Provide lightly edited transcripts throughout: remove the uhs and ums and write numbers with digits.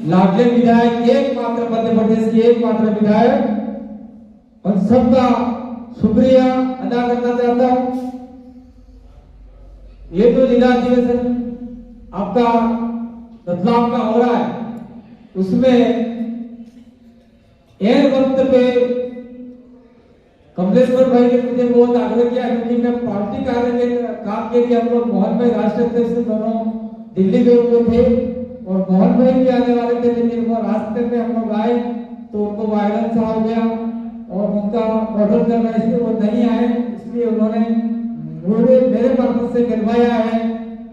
लाडले विधायक, एकमात्र मध्य प्रदेश की एकमात्र विधायक, और सबका शुक्रिया अदा करना चाहता हूं। ये तो जिला अधिवेशन आपका रतलाम का हो रहा है, उसमें एन वक्त पे कमलेश्वर भाई ने मुझे बहुत आग्रह किया, क्योंकि मैं पार्टी कार्य के काम के लिए हम लोग मोहन भाई राष्ट्रीय अध्यक्ष से दोनों दिल्ली गए हुए थे और मोहन भाई भी आने वाले थे, लेकिन वो रास्ते में हम लोग आए तो उनको वायरल सा हो गया और उनका ऑर्डर करना, इसलिए वो नहीं आए। इसलिए उन्होंने मेरे माध्यम से कहवाया है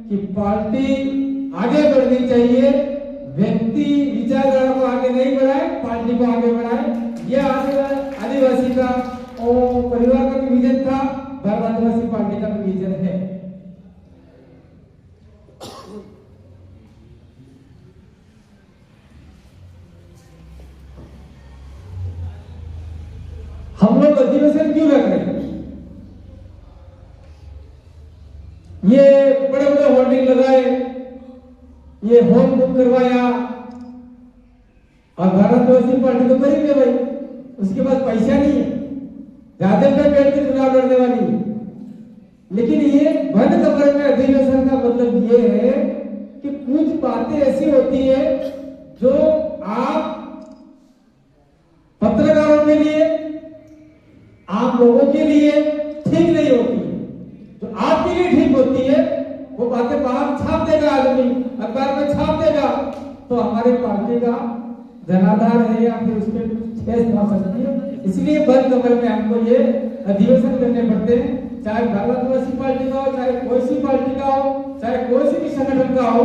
कि पार्टी आगे बढ़नी चाहिए, व्यक्ति विचारधारा को आगे नहीं बढ़ाए, पार्टी को आगे बढ़ाए। यह आदिवासी का और परिवार का भी विजन था, भारत आदिवासी पार्टी का भी विजन है। हम लोग अधिवेशन क्यों रख रहे हैं? ये बड़े बड़े होर्डिंग लगाए, ये होम बुक करवाया, और भारत आदिवासी पार्टी तो करेंगे भाई, उसके पास पैसा नहीं है, ज्यादा पे बैठ के चुनाव लड़ने वाली है। लेकिन ये बंद कमरे में अधिवेशन का मतलब ये है कि कुछ बातें ऐसी होती है जो आप पत्रकारों के लिए, आम लोगों के लिए ठीक नहीं होती है। जो आपके लिए ठीक होती है वो बातें बाहर छाप देगा, आदमी अखबार में छाप देगा, तो हमारी पार्टी का जनाधार है या फिर उसके ठेस पहुंच सकती है। इसलिए बंद कमरे में हमको ये अधिवेशन करने पड़ते हैं, चाहे भारत आदिवासी पार्टी का हो, चाहे कोई सी पार्टी का हो, चाहे कोई सी भी संगठन का हो,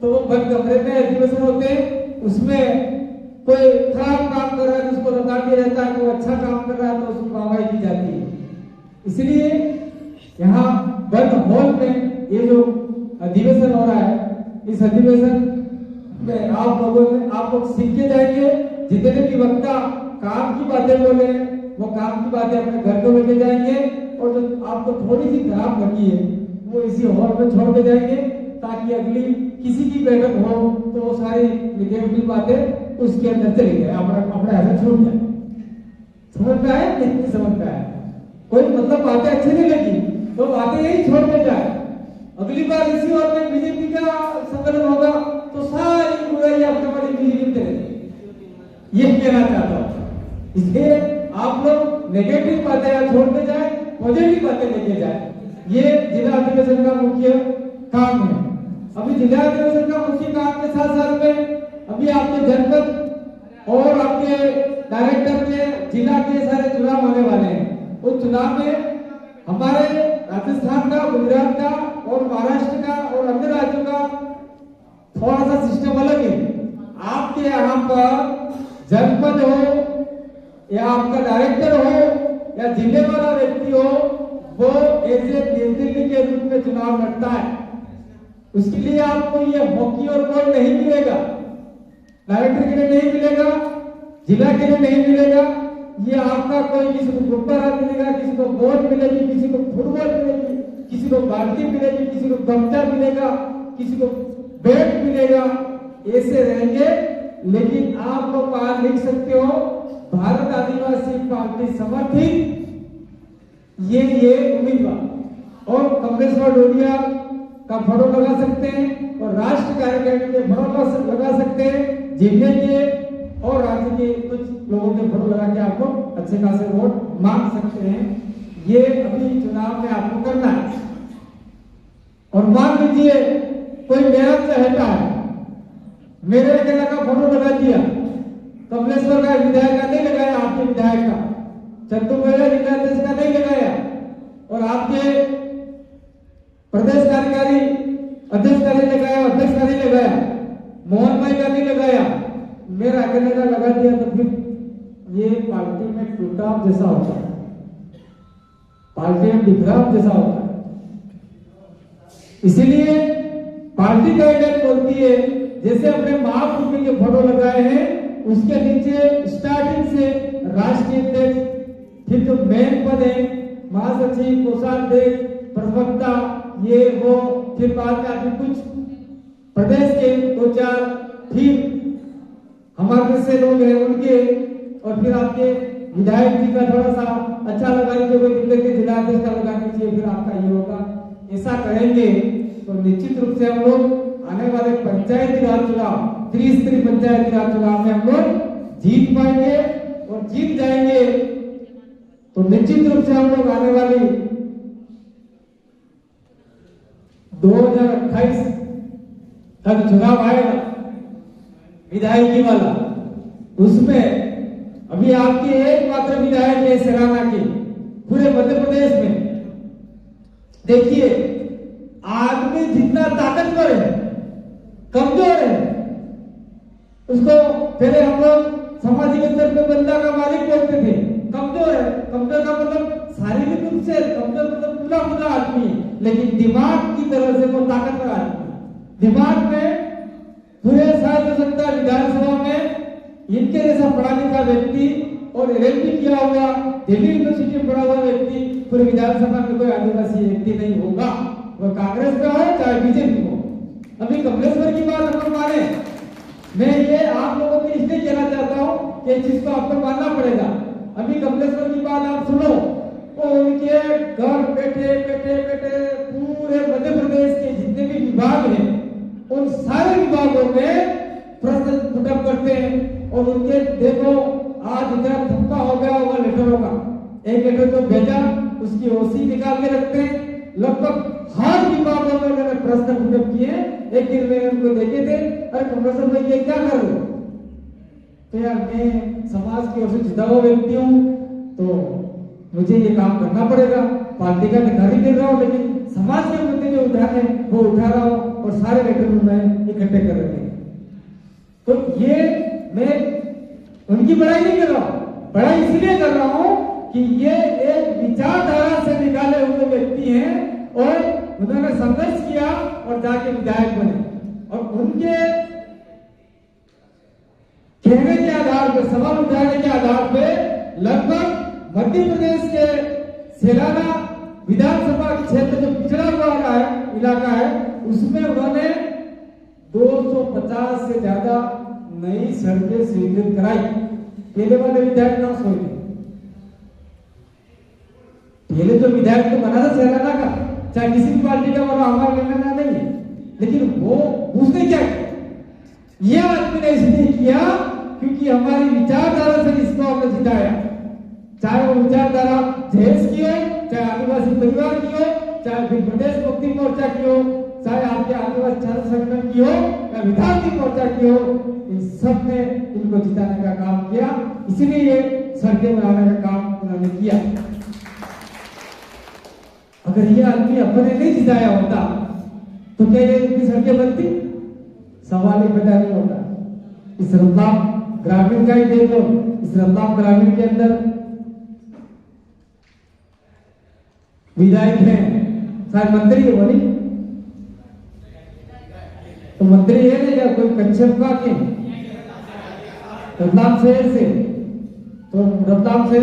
तो वो बंद कमरे में अधिवेशन होते हैं। उसमें कोई खराब काम कर रहा है तो उसको बता दिया जाता है, कोई अच्छा काम कर रहा है तो उसको वाहवाही दी जाती है। इसलिए यहाँ बंद हॉल में ये जो अधिवेशन हो रहा है, इस अधिवेशन में आप लोग सीख के जाएंगे। जितने भी वक्ता काम की बातें बोले वो काम की बातें अपने घर को लेके जाएंगे, और जो आपको थोड़ी सी खराब लगी है वो इसी हॉल में छोड़ के जाएंगे, ताकि अगली किसी की बैठक हो तो वो सारी निगेटिव बातें उसके अंदर चली जाए, अपना ऐसा छूट जाए। समझ में आया? नहीं समझ में आया? कोई मतलब बातें अच्छी नहीं लगी तो बातें यही छोड़ के जाए। अगली बार इसी हॉल में बीजेपी का संगठन होगा तो सारी बुराई अपने वाली बीजेपी करेंगे, ये कहना चाहता हूँ। इसलिए आप लोग नेगेटिव बातें छोड़ के जाए, पॉजिटिव बातें लेके जाए। ये जिला अधिवेशन का मुख्य काम है। अभी जिला अधिवेशन का मुख्य काम के साथ साथ में अभी आपके जनपद और आपके डायरेक्टर के जिला के सारे चुनाव होने वाले हैं। उस चुनाव में हमारे राजस्थान का, गुजरात का और महाराष्ट्र का और अन्य राज्यों का थोड़ा सा सिस्टम अलग है। आपके यहाँ पर जनपद हो या आपका डायरेक्टर हो या जिले वाला व्यक्ति हो, वो एज ए निर्दलीय के रूप में चुनाव लड़ता है। उसके लिए आपको ये हॉकी और बॉल नहीं मिलेगा, डायरेक्टर के लिए नहीं मिलेगा, जिला के लिए नहीं मिलेगा। ये आपका कोई किसी को गुब्बारा मिलेगा, किसी को बॉल मिलेगी, किसी को फुटबॉल मिलेगी, किसी को बाल्टी मिलेगी, किसी को गमछा मिलेगा, किसी को बैट मिलेगा। ऐसे रहेंगे, लेकिन आप लोग बाहर लिख सकते हो भारत आदिवासी पार्टी समर्थित ये उम्मीदवार, और कमलेश्वर डोडिया का फोटो लगा सकते हैं और राष्ट्र कार्यकारिणी के फोटो लगा सकते हैं, जिले के और राज्य के कुछ लोगों के फोटो लगा के आपको अच्छे खासे वोट मांग सकते हैं। ये अभी चुनाव में आपको करना है। और मान लीजिए कोई मेरा चहेता है, मेरे अकेला का फोटो लगा दिया, कमलेश्वर का विधायक का नहीं लगाया, आपके विधायक का, चंदू मेरा जिलाध्यक्ष का नहीं लगाया, और आपके प्रदेश कार्यकारी अध्यक्ष का नहीं लगाया, अध्यक्ष का नहीं लगाया, मोहन भाई का नहीं लगाया, मेरा अकेले का लगा दिया, तो फिर ये पार्टी में टूटाव जैसा होता है, पार्टी में बिखराव जैसा होता है। इसीलिए पार्टी गाइडलाइन बोलती है, जैसे अपने महापुरुषों के फोटो लगाए हैं उसके नीचे स्टार्टिंग से राष्ट्रीय अध्यक्ष, फिर जो मेन पद है महासचिव, कोषाध्यक्ष, प्रवक्ता, ये वो, फिर बाद में आदमी कुछ प्रदेश के 2-4, फिर हमारे से लोग हैं उनके, और फिर आपके विधायक जी का थोड़ा सा अच्छा लगा लीजिए, कोई दिक्कत के जिला अध्यक्ष का लगा लीजिए, फिर आपका ये होगा। ऐसा करेंगे तो निश्चित रूप से हम लोग आने वाले पंचायती राज चुनाव, त्रिस्तरीय पंचायती राज चुनाव में हम लोग जीत पाएंगे और जीत जाएंगे। तो निश्चित रूप से हम लोग आने वाली 2028 तक चुनाव आएगा विधायकी वाला, उसमें अभी आपके एकमात्र विधायक है सराना के पूरे मध्य प्रदेश में। देखिए, आदमी जितना ताकतवर है, कमजोर है, उसको पहले हम लोग सामाजिक स्तर पे बंदा का मालिक बोलते थे। कमजोर है, कमजोर का मतलब शारीरिक रूप से कमजोर मतलब पूरा पूरा आदमी है, लेकिन दिमाग की तरह से वो ताकतवर आदमी है। दिमाग में पूरे शायद हो सकता है विधानसभा में इनके जैसा पढ़ा लिखा व्यक्ति और LLB किया हुआ, दिल्ली यूनिवर्सिटी में पढ़ा हुआ व्यक्ति पूरे विधानसभा में कोई आदिवासी व्यक्ति नहीं होगा, वो कांग्रेस का हो चाहे बीजेपी हो। अभी कमलेश्वर की बात हम माने, मैं ये आप लोगों को इसलिए कहना चाहता हूँ कि इस चीज को आपको मानना पड़ेगा। अभी कमलेश्वर की बात आप सुनो, वो उनके घर बैठे बैठे बैठे पूरे मध्य प्रदेश के जितने भी विभाग हैं उन सारे विभागों में प्रश्न पुटअप करते हैं, और उनके देखो आज इतना धक्का हो गया होगा लेटरों का। एक लेटर तो भेजा, उसकी ओसी निकाल के रखते हैं। लगभग हर विभागों में उन्होंने प्रश्न पुटअप किए। एक दिन मैंने उनको देखे थे, अरे कमलेश्वर भाई ये क्या कर रहे हो? तो यार मैं समाज की ओर से जुड़ा हुआ व्यक्ति हूँ, तो मुझे ये काम करना पड़ेगा। पार्टी का भिखारी कर रहा हूँ, लेकिन समाज के मुद्दे जो उठाने वो उठा रहा हूँ, और सारे लेटर मैं इकट्ठे कर रखे हैं। तो ये मैं उनकी बड़ाई नहीं कर रहा हूँ, बड़ाई इसलिए कर रहा हूँ कि ये एक विचारधारा से निकाले हुए व्यक्ति हैं और उन्होंने संघर्ष किया और जाके विधायक बने, और उनके कहने के आधार पर, सवाल उठाने के आधार पर लगभग मध्य प्रदेश के सेलाना विधानसभा क्षेत्र जो पिछड़ा हुआ इलाका है उसमें उन्होंने 250 से ज्यादा नई सड़कें स्वीकृत कराई। पहले वाले विधायक कहां सोए थे? पहले जो विधायक तो बना था सेलाना का, चाहे किसी भी पार्टी का बना, हमारा लेना नहीं है, लेकिन वो उसने क्या किया? यह आदमी ने इसलिए किया क्योंकि हमारी विचारधारा से इसको हमने जिताया। चाहे वो विचारधारा जहेज की हो, चाहे आदिवासी परिवार की हो, चाहे फिर प्रदेश मुक्ति मोर्चा की हो, चाहे आपके आदिवासी छात्र संगठन की हो या विधानसभा मोर्चा की हो, इन सब ने इनको जिताने का काम किया। इसीलिए ये सड़कें बनाने का काम उन्होंने किया। अगर ये आदमी अपने नहीं जिताया होता तो क्या ये इतनी सड़कें बनती? सवाल ही पैदा नहीं होता। इस रतलाम ग्रामीण का ही देख लो, इस रतलाम ग्रामीण के अंदर विधायक हैं, शायद मंत्री है, बोली तो मंत्री है ना, या कोई कच्छप का के रतलाम शहर से, तो रतलाम शहर